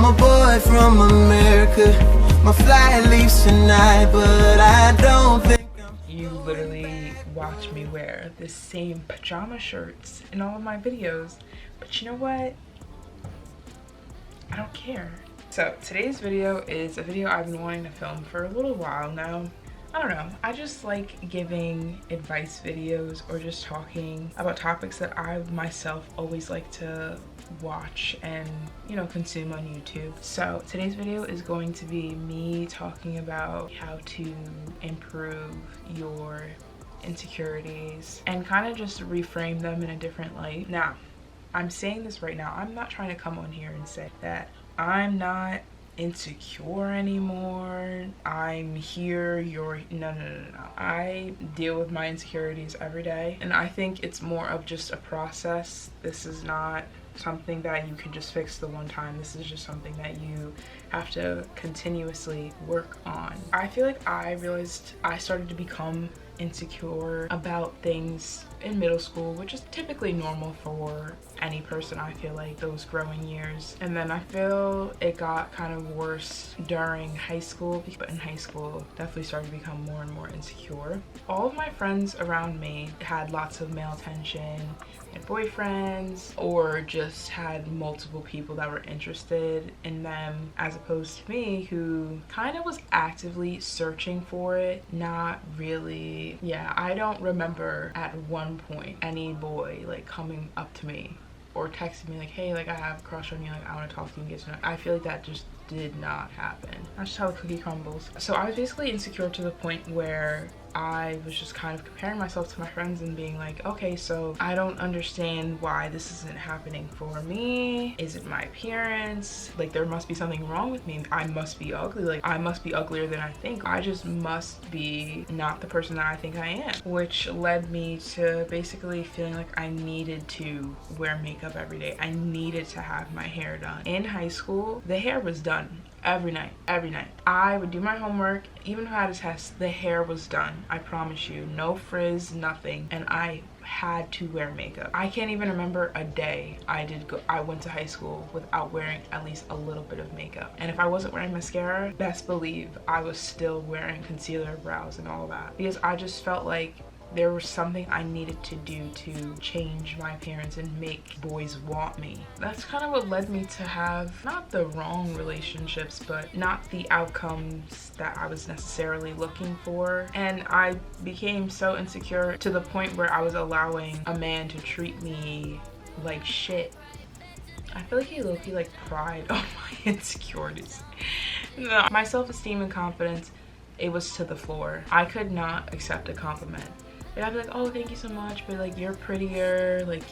I'm a boy from America. My flight leaves tonight, but I don't think you literally watch me wear the same pajama shirts in all of my videos, but you know what? I don't care. So today's video is a video I've been wanting to film for a little while now. I don't know, I just like giving advice videos or just talking about topics that I myself always like to watch and, you know, consume on YouTube. So today's video is going to be me talking about how to improve your insecurities and kind of just reframe them in a different light. Now, I'm saying this right now, I'm not trying to come on here and say that I'm not insecure anymore. I'm here, no. I deal with my insecurities every day, and I think it's more of just a process. This is not something that you can just fix the one time. This is just something that you have to continuously work on. I feel like I realized I started to become insecure about things in middle school, which is typically normal for any person, I feel like, those growing years. And then I feel it got kind of worse during high school, but in high school definitely started to become more and more insecure. All of my friends around me had lots of male attention and boyfriends, or just had multiple people that were interested in them, as opposed to me, who kind of was actively searching for it, not really. Yeah, I don't remember at one point any boy like coming up to me or texting me like, hey, like I have a crush on you, like I want to talk to you and get to know. I feel like that just did not happen. That's just how the cookie crumbles. So I was basically insecure to the point where I was just kind of comparing myself to my friends and being like, okay, so I don't understand why this isn't happening for me. Is it my appearance? Like there must be something wrong with me. I must be ugly. Like I must be uglier than I think. I just must be not the person that I think I am, which led me to basically feeling like I needed to wear makeup every day. I needed to have my hair done. In high school, the hair was done every night. I would do my homework, even if I had a test, the hair was done. I promise you, no frizz, nothing. And I had to wear makeup. I can't even remember a day I went to high school without wearing at least a little bit of makeup. And if I wasn't wearing mascara, best believe I was still wearing concealer, brows, and all that, because I just felt like there was something I needed to do to change my appearance and make boys want me. That's kind of what led me to have not the wrong relationships, but not the outcomes that I was necessarily looking for. And I became so insecure to the point where I was allowing a man to treat me like shit. I feel like he low-key like pried on my insecurities. No, my self-esteem and confidence, it was to the floor. I could not accept a compliment. And I'd be like, oh, thank you so much, but like you're prettier, like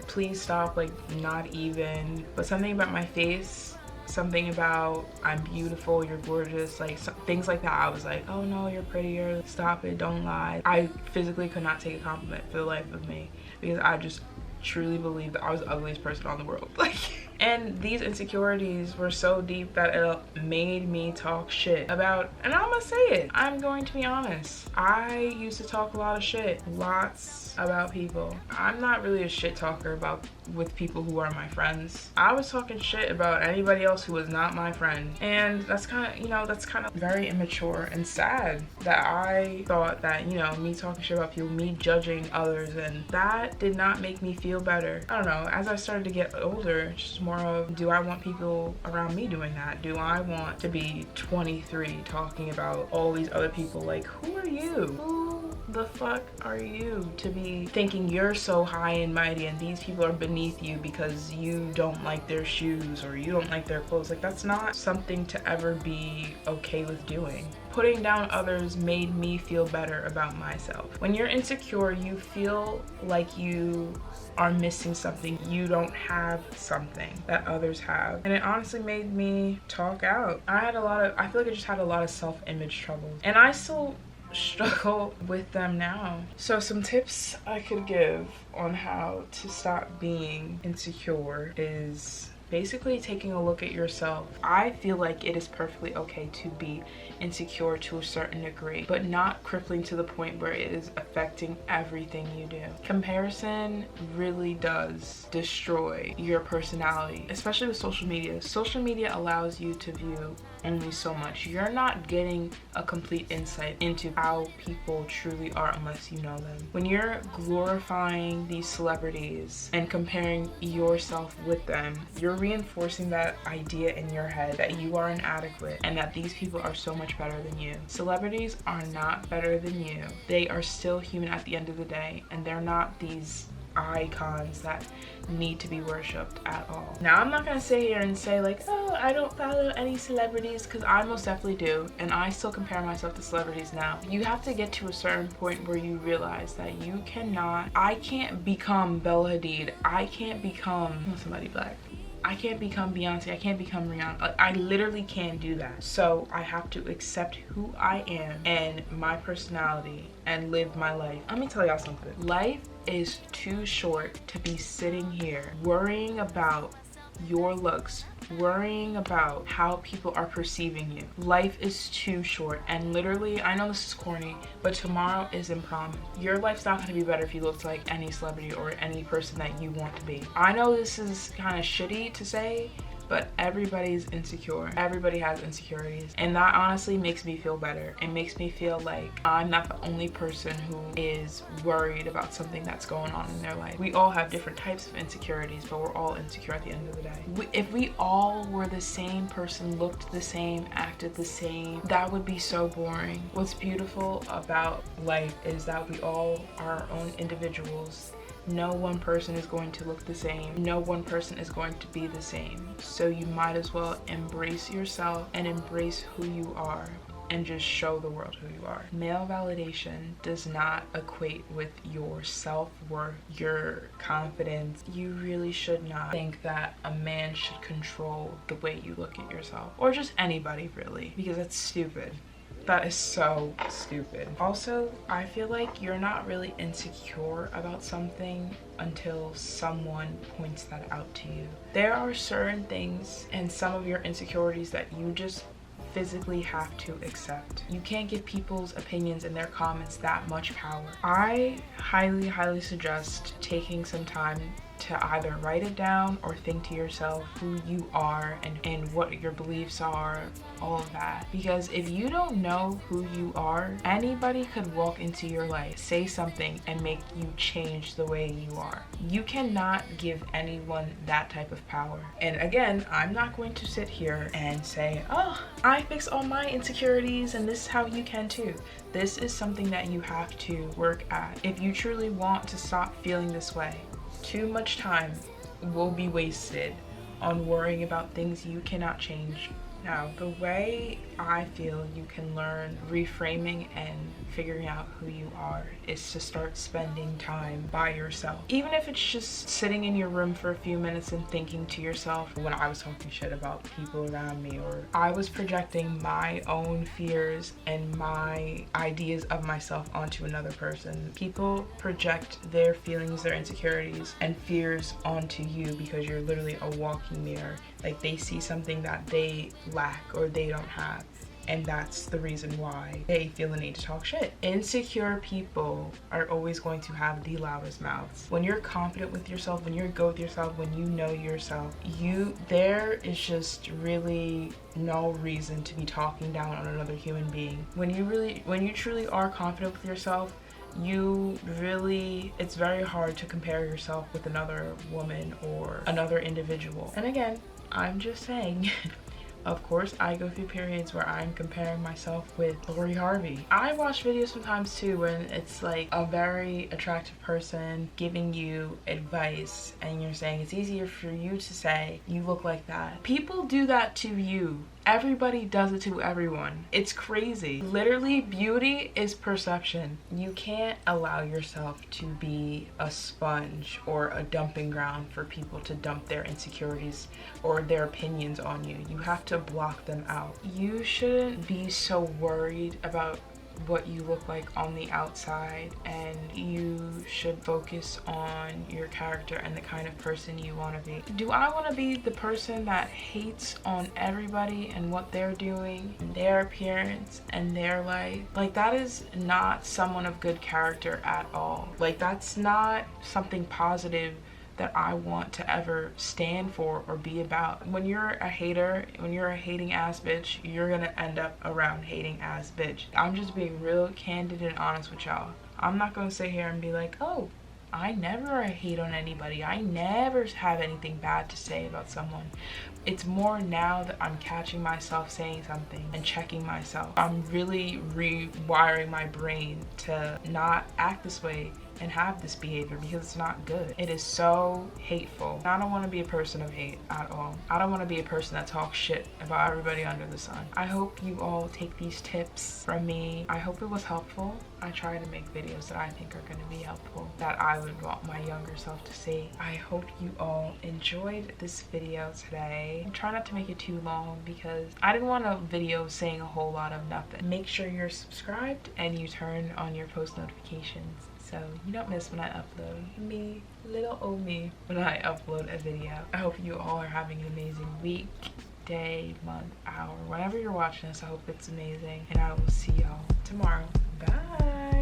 please stop, like not even. But something about my face, something about I'm beautiful, you're gorgeous, like things like that, I was like, oh no, you're prettier, stop it, don't lie. I physically could not take a compliment for the life of me, because I just truly believed that I was the ugliest person on the world. Like, and these insecurities were so deep that it made me talk shit about, and I'm gonna say it, I'm going to be honest, I used to talk a lot of shit, lots about people. I'm not really a shit talker with people who are my friends. I was talking shit about anybody else who was not my friend, and that's kind of, you know, that's kind of very immature and sad that I thought that, you know, me talking shit about people, me judging others, and that did not make me feel better. I don't know, as I started to get older, it's just more of, do I want people around me doing that? Do I want to be 23 talking about all these other people? Like, who are you? Who the fuck are you to be thinking you're so high and mighty and these people are beneath you because you don't like their shoes or you don't like their clothes? Like, that's not something to ever be okay with doing. Putting down others made me feel better about myself. When you're insecure, you feel like you are missing something. You don't have something that others have. And it honestly made me talk out. I feel like I just had a lot of self-image troubles. And I still struggle with them now. So some tips I could give on how to stop being insecure is basically taking a look at yourself. I feel like it is perfectly okay to be insecure to a certain degree, but not crippling to the point where it is affecting everything you do. Comparison really does destroy your personality, especially with social media. Social media allows you to view only so much. You're not getting a complete insight into how people truly are unless you know them. When you're glorifying these celebrities and comparing yourself with them, you're reinforcing that idea in your head that you are inadequate and that these people are so much better than you. Celebrities are not better than you. They are still human at the end of the day, and they're not these icons that need to be worshipped at all. Now, I'm not gonna sit here and say like, oh, I don't follow any celebrities, because I most definitely do, and I still compare myself to celebrities now. You have to get to a certain point where you realize that you cannot, I can't become Bella Hadid, I can't become somebody black, I can't become Beyonce, I can't become Rihanna. I literally can't do that. So I have to accept who I am and my personality and live my life. Let me tell y'all something. Life is too short to be sitting here worrying about your looks, worrying about how people are perceiving you. Life is too short, and literally, I know this is corny, but tomorrow isn't promised. Your life's not going to be better if you look like any celebrity or any person that you want to be. I know this is kind of shitty to say, but everybody's insecure. Everybody has insecurities, and that honestly makes me feel better. It makes me feel like I'm not the only person who is worried about something that's going on in their life. We all have different types of insecurities, but we're all insecure at the end of the day. If we all were the same person, looked the same, acted the same, that would be so boring. What's beautiful about life is that we all are our own individuals. No one person is going to look the same. No one person is going to be the same. So you might as well embrace yourself and embrace who you are and just show the world who you are. Male validation does not equate with your self-worth, your confidence. You really should not think that a man should control the way you look at yourself, or just anybody really, because that's stupid. That is so stupid. Also, I feel like you're not really insecure about something until someone points that out to you. There are certain things and some of your insecurities that you just physically have to accept. You can't give people's opinions and their comments that much power. I highly suggest taking some time to either write it down or think to yourself who you are and what your beliefs are, all of that. Because if you don't know who you are, anybody could walk into your life, say something, and make you change the way you are. You cannot give anyone that type of power. And again, I'm not going to sit here and say, oh, I fix all my insecurities and this is how you can too. This is something that you have to work at. If you truly want to stop feeling this way, too much time will be wasted on worrying about things you cannot change. Now, the way I feel you can learn reframing and figuring out who you are is to start spending time by yourself. Even if it's just sitting in your room for a few minutes and thinking to yourself, when I was talking shit about people around me, or I was projecting my own fears and my ideas of myself onto another person. People project their feelings, their insecurities, and fears onto you because you're literally a walking mirror. Like, they see something that they lack or they don't have, and that's the reason why they feel the need to talk shit. Insecure people are always going to have the loudest mouths. When you're confident with yourself, when you're good with yourself, when you know yourself, there is just really no reason to be talking down on another human being. When you truly are confident with yourself, it's very hard to compare yourself with another woman or another individual. And again, I'm just saying, of course, I go through periods where I'm comparing myself with Lori Harvey. I watch videos sometimes too when it's like a very attractive person giving you advice and you're saying it's easier for you to say you look like that. People do that to you. Everybody does it to everyone. It's crazy. Literally, beauty is perception. You can't allow yourself to be a sponge or a dumping ground for people to dump their insecurities or their opinions on you. You have to block them out. You shouldn't be so worried about what you look like on the outside, and you should focus on your character and the kind of person you want to be. Do I want to be the person that hates on everybody and what they're doing, and their appearance and their life? Like, that is not someone of good character at all. Like, that's not something positive that I want to ever stand for or be about. When you're a hater, when you're a hating ass bitch, you're gonna end up around hating ass bitch. I'm just being real candid and honest with y'all. I'm not gonna sit here and be like, oh, I never hate on anybody. I never have anything bad to say about someone. It's more now that I'm catching myself saying something and checking myself. I'm really rewiring my brain to not act this way and have this behavior, because it's not good. It is so hateful. I don't want to be a person of hate at all. I don't want to be a person that talks shit about everybody under the sun. I hope you all take these tips from me. I hope it was helpful. I try to make videos that I think are going to be helpful, that I would want my younger self to see. I hope you all enjoyed this video today. Try not to make it too long because I didn't want a video saying a whole lot of nothing. Make sure you're subscribed and you turn on your post notifications so you don't miss when I upload. Me, little old me, when I upload a video. I hope you all are having an amazing week, day, month, hour, whenever you're watching this. I hope it's amazing, and I will see y'all tomorrow. Bye.